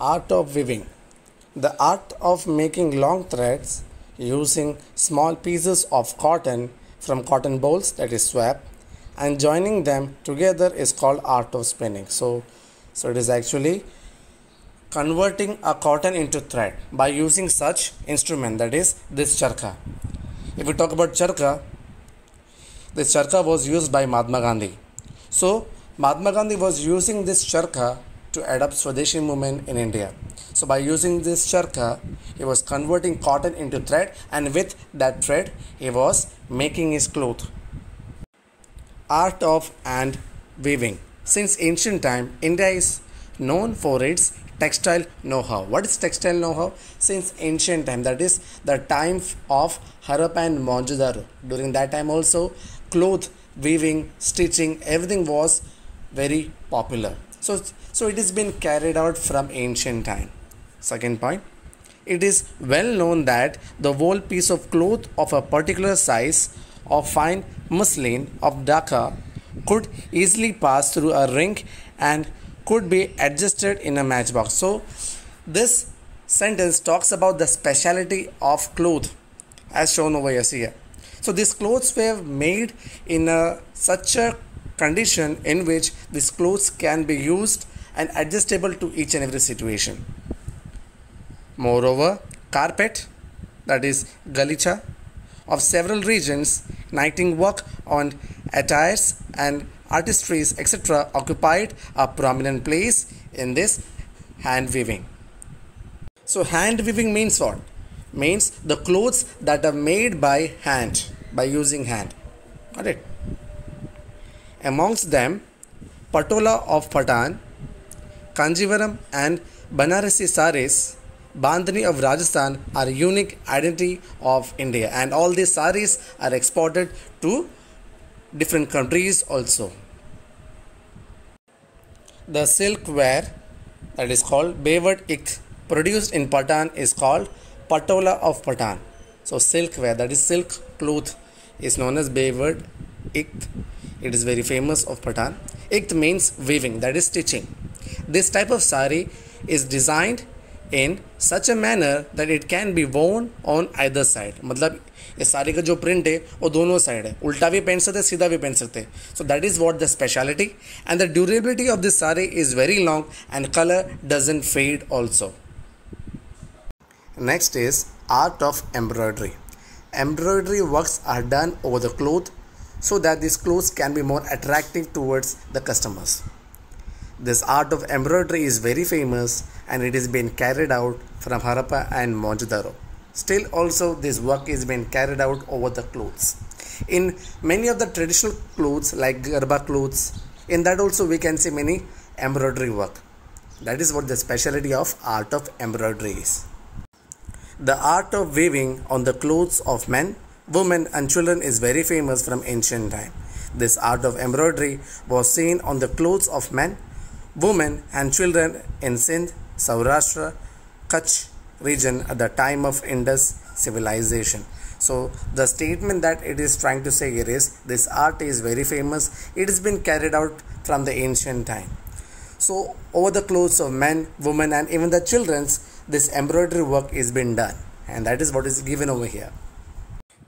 Art of weaving. The art of making long threads using small pieces of cotton from cotton bolls, that is swap, and joining them together is called art of spinning. So it is actually converting a cotton into thread by using such instrument, that is this charkha. If we talk about charkha, this charkha was used by Mahatma Gandhi. So Mahatma Gandhi was using this charkha to adapt Swadeshi movement in India. So by using this charkha, he was converting cotton into thread, and with that thread, he was making his cloth. Art of and weaving. Since ancient time, India is known for its textile know-how. What is textile know-how? Since ancient time, that is the time of Harappa and Mohenjo-daro. During that time also, cloth weaving, stitching, everything was very popular. So it has been carried out from ancient time. Second point, it is well known that the whole piece of cloth of a particular size of fine muslin of Dhaka could easily pass through a ring and could be adjusted in a matchbox. So this sentence talks about the speciality of cloth as shown over here. So these clothes were made in such a condition in which these clothes can be used and adjustable to each and every situation. Moreover, carpet, that is galicha, of several regions, knitting work on attires and artistries, etc., occupied a prominent place in this hand weaving. So hand weaving means what? Means the clothes that are made by hand, by using hand. Got it? Amongst them, Patola of Patan, Kanjivaram and Banarasi saris, Bandhani of Rajasthan are unique identity of India, and all these saris are exported to different countries also. The silkware, that is called Bewad Ikth, produced in Patan is called Patola of Patan. So silkware, that is silk cloth, is known as Bewad Ikth. It is very famous of Patan. Ikth means weaving, that is stitching. This type of sari is designed in such a manner that it can be worn on either side. मतलब इस साड़ी का जो print है वो दोनों side है, उल्टा भी पहन सकते, सीधा भी पहन सकते. So that is what the speciality, and the durability of this sari is very long and color doesn't fade also. Next is art of embroidery. Embroidery works are done over the cloth so that these clothes can be more attractive towards the customers. This art of embroidery is very famous and it is being carried out from Harappa and Mohenjo-daro. Still also this work is being carried out over the clothes. In many of the traditional clothes like Garba clothes, in that also we can see many embroidery work. That is what the specialty of art of embroidery is. The art of weaving on the clothes of men, women and children is very famous from ancient time. This art of embroidery was seen on the clothes of men, women and children in Sindh, Saurashtra, Kutch region at the time of Indus civilization. So the statement that it is trying to say here is this art is very famous. It has been carried out from the ancient time. So over the clothes of men, women and even the children's, this embroidery work is being done, and that is what is given over here.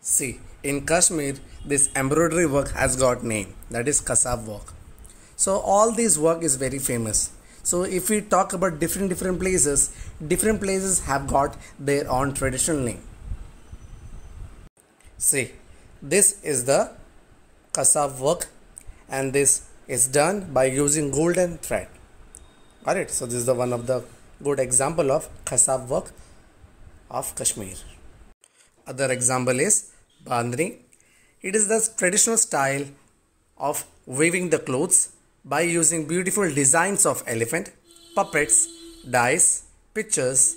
See, in Kashmir this embroidery work has got name, that is Kasab work. So all this work is very famous. So if we talk about different places have got their own traditional name. See, this is the Kasab work and this is done by using golden thread. Alright, so this is the one of the good example of Kasab work of Kashmir. Other example is Bandhani. It is the traditional style of weaving the clothes by using beautiful designs of elephant, puppets, dyes, pictures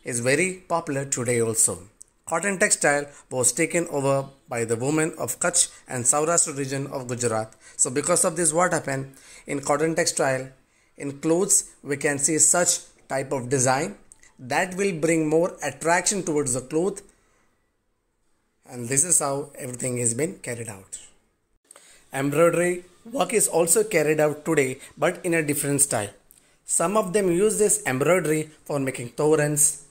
is very popular today also. Cotton textile was taken over by the women of Kutch and Saurashtra region of Gujarat. So because of this, what happened in cotton textile, in clothes we can see such type of design that will bring more attraction towards the cloth, and this is how everything has been carried out. Embroidery work is also carried out today but in a different style. Some of them use this embroidery for making torans,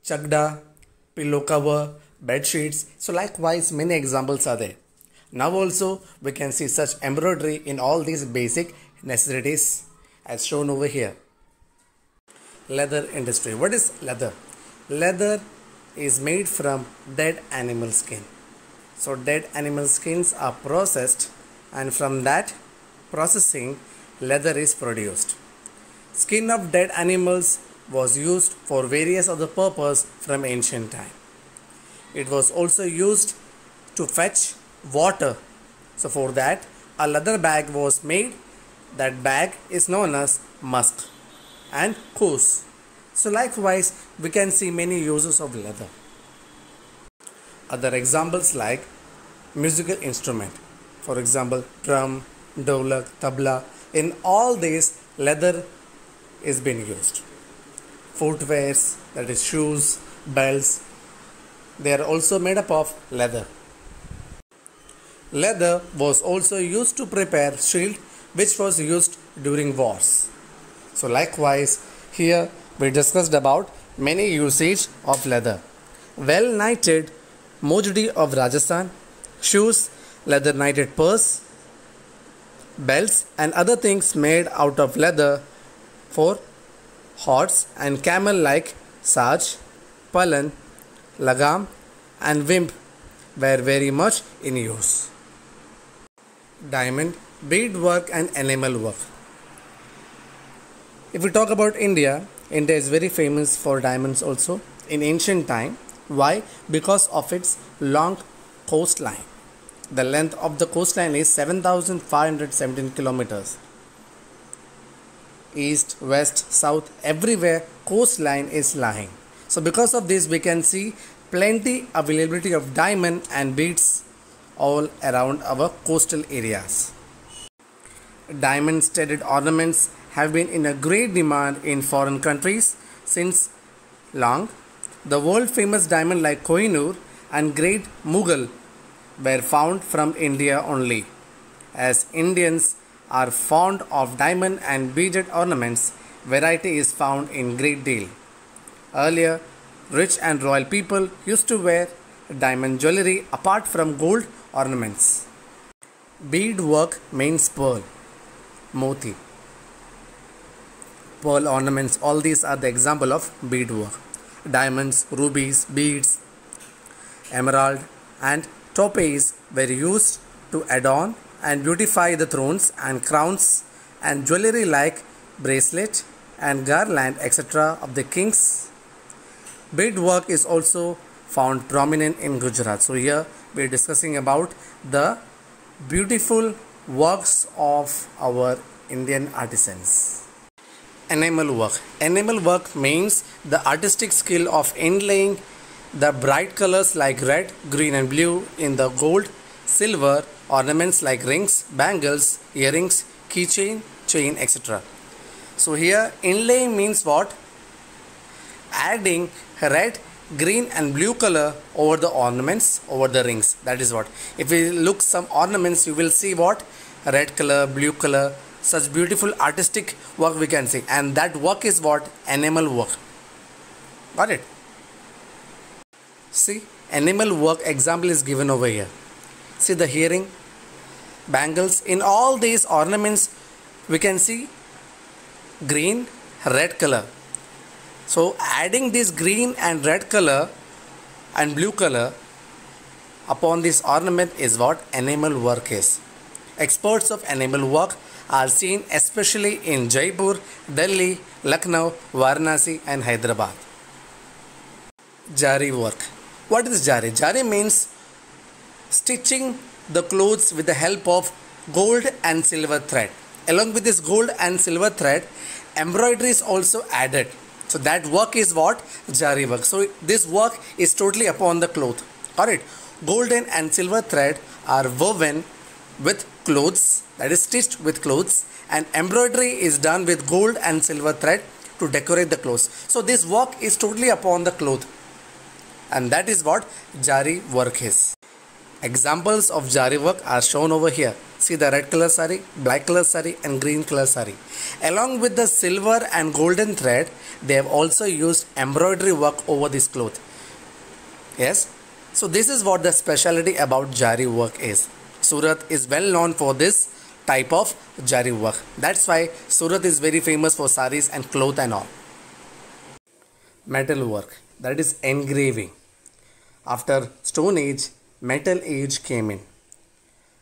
chakda, pillow cover, bed sheets. So likewise many examples are there. Now also we can see such embroidery in all these basic necessities as shown over here. Leather industry. What is leather? Leather is made from dead animal skin. So dead animal skins are processed, and from that processing leather is produced. Skin of dead animals was used for various other purposes from ancient time. It was also used to fetch water. So for that a leather bag was made. That bag is known as musk and kos. So likewise we can see many uses of leather. Other examples like musical instrument, for example drum, dolak, tabla. In all these leather is being used. Footwears, that is shoes, belts, they are also made up of leather. Leather was also used to prepare shield which was used during wars. So likewise here we discussed about many usage of leather. Well knitted mojdi of Rajasthan, shoes, leather knitted purse, belts and other things made out of leather for horse and camel like saj, palan, lagam and wimp were very much in use. Diamond, beadwork and enamel work. If we talk about India, India is very famous for diamonds also in ancient time. Why? Because of its long coastline. The length of the coastline is 7,517 kilometers. East, west, south, everywhere coastline is lying. So because of this we can see plenty availability of diamond and beads all around our coastal areas. Diamond studded ornaments have been in a great demand in foreign countries since long. The world famous diamond like Kohinoor and Great Mughal were found from India only. As Indians are fond of diamond and beaded ornaments, variety is found in great deal. Earlier, rich and royal people used to wear diamond jewelry apart from gold ornaments. Beadwork means pearl, moti, pearl ornaments, all these are the example of beadwork. Diamonds, rubies, beads, emerald and topaz were used to adorn and beautify the thrones and crowns and jewelry like bracelet and garland etc. of the kings. Beadwork is also found prominent in Gujarat. So here we are discussing about the beautiful works of our Indian artisans. Enamel work. Enamel work means the artistic skill of inlaying the bright colors like red, green and blue in the gold, silver ornaments like rings, bangles, earrings, keychain, chain etc. So here inlaying means what? Adding red, green and blue color over the ornaments, over the rings. That is what. If we look some ornaments you will see what? Red color, blue color, such beautiful artistic work we can see, and that work is what? Enamel work. Got it? See, enamel work example is given over here. See the earring, bangles, in all these ornaments we can see green, red color. So adding this green and red color and blue color upon this ornament is what enamel work is. Experts of enamel work are seen especially in Jaipur, Delhi, Lucknow, Varanasi and Hyderabad. Jari work. What is jari? Jari means stitching the clothes with the help of gold and silver thread. Along with this gold and silver thread, embroidery is also added. So that work is what? Jari work. So this work is totally upon the cloth. Alright. Golden and silver thread are woven with clothes, that is stitched with clothes, and embroidery is done with gold and silver thread to decorate the clothes. So this work is totally upon the cloth, and that is what jari work is. Examples of jari work are shown over here. See the red color sari, black color sari and green color sari. Along with the silver and golden thread, they have also used embroidery work over this cloth. Yes. So this is what the specialty about Jari work is. Surat is well known for this type of Jari work. That's why Surat is very famous for saris and cloth and all. Metal work, that is engraving. After Stone Age, Metal Age came in.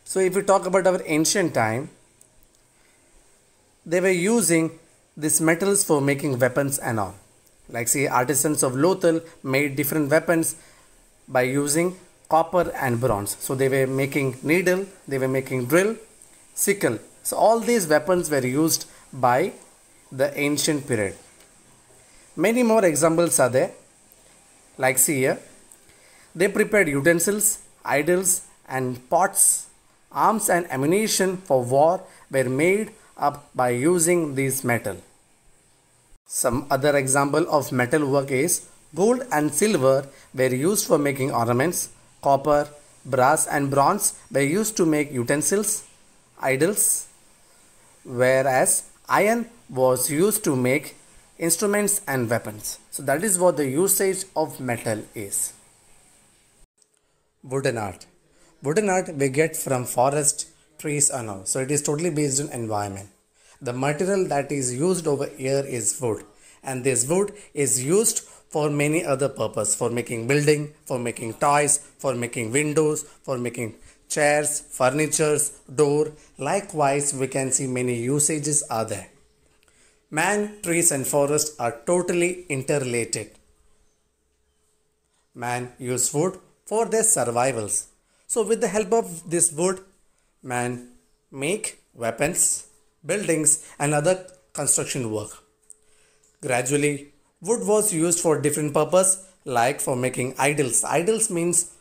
So if we talk about our ancient time, they were using these metals for making weapons and all. Like see, artisans of Lothal made different weapons by using copper and bronze. So they were making needle, they were making drill, sickle. So all these weapons were used by the ancient period. Many more examples are there. Like see here, they prepared utensils, idols and pots. Arms and ammunition for war were made up by using this metal. Some other example of metal work is gold and silver were used for making ornaments. Copper, brass and bronze were used to make utensils, idols, whereas iron was used to make instruments and weapons. So that is what the usage of metal is. Wooden art. Wooden art we get from forest, trees and all. So it is totally based on environment. The material that is used over here is wood. And this wood is used for many other purposes. For making building, for making toys, for making windows, for making chairs, furnitures, door. Likewise, we can see many usages are there. Man, trees and forest are totally interrelated. Man use wood for their survivals. So with the help of this wood, man make weapons, buildings and other construction work. Gradually, wood was used for different purpose like for making idols. Idols means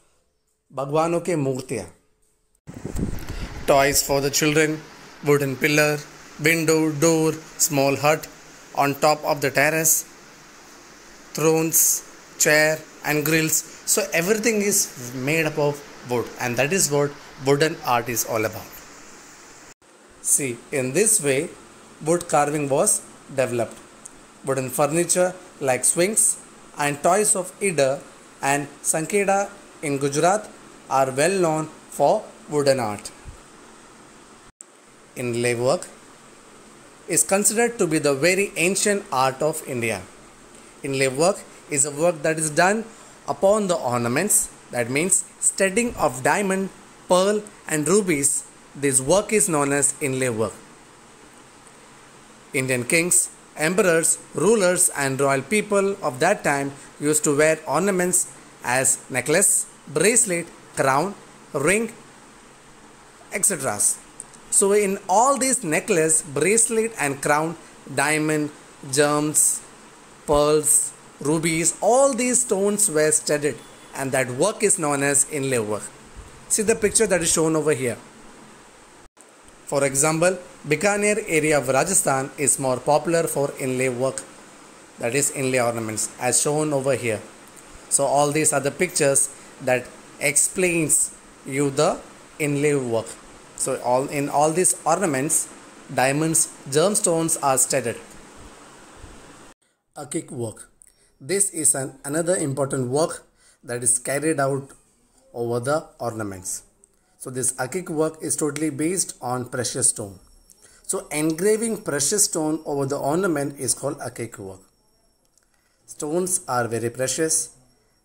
Bhagwano ke murtiya. Toys for the children, wooden pillar, window, door, small hut on top of the terrace, thrones, chair and grills. So everything is made up of wood, and that is what wooden art is all about. See, in this way, wood carving was developed. Wooden furniture like swings and toys of Ida and Sankeda in Gujarat are well known for wooden art. Inlay work is considered to be the very ancient art of India. Inlay work is a work that is done upon the ornaments, that means studding of diamond, pearl and rubies. This work is known as inlay work. Indian kings, emperors, rulers and royal people of that time used to wear ornaments as necklace, bracelet, crown, ring, etc. So in all these necklace, bracelet and crown, diamond, gems, pearls, rubies, all these stones were studded, and that work is known as inlay work. See the picture that is shown over here. For example, Bikaner area of Rajasthan is more popular for inlay work, that is inlay ornaments, as shown over here. So all these are the pictures that explains you the inlay work. So in all these ornaments, diamonds, gemstones are studded. Akik work. This is another important work that is carried out over the ornaments. So this Akik work is totally based on precious stone. So engraving precious stone over the ornament is called Akik work. Stones are very precious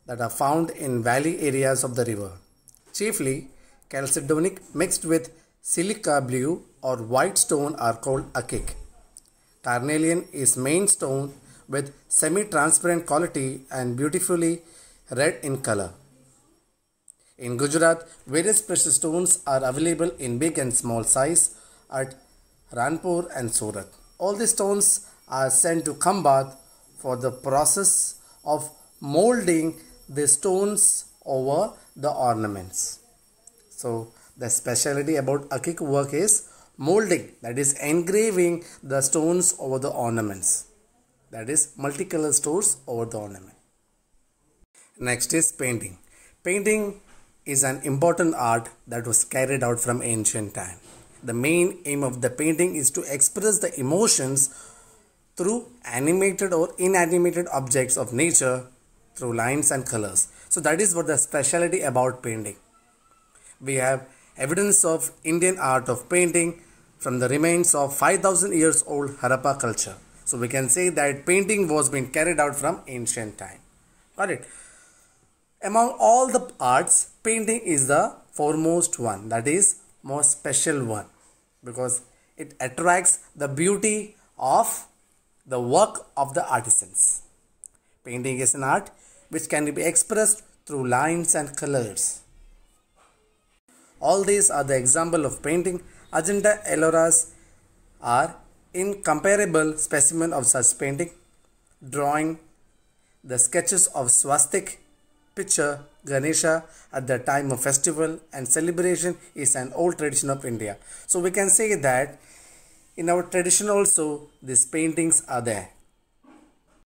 that are found in valley areas of the river. Chiefly chalcedonic mixed with silica blue or white stone are called Akik. Carnelian is main stone with semi-transparent quality and beautifully red in color. In Gujarat, various precious stones are available in big and small size at Ranpur and Surat. All these stones are sent to Khambhat for the process of molding the stones over the ornaments. So the specialty about Akik work is molding, that is engraving the stones over the ornaments. That is multicolor stones over the ornament. Next is painting. Painting is an important art that was carried out from ancient time. The main aim of the painting is to express the emotions through animated or inanimated objects of nature through lines and colors. So that is what the specialty about painting. We have evidence of Indian art of painting from the remains of 5000 years old Harappa culture. So we can say that painting was being carried out from ancient time. Got it? Among all the arts, painting is the foremost one, that is most special one, because it attracts the beauty of the work of the artisans. Painting is an art which can be expressed through lines and colors. All these are the example of painting. Ajanta Elloras are incomparable specimen of such painting. Drawing the sketches of swastik, picture Ganesha at the time of festival and celebration is an old tradition of India. So we can say that in our tradition also these paintings are there.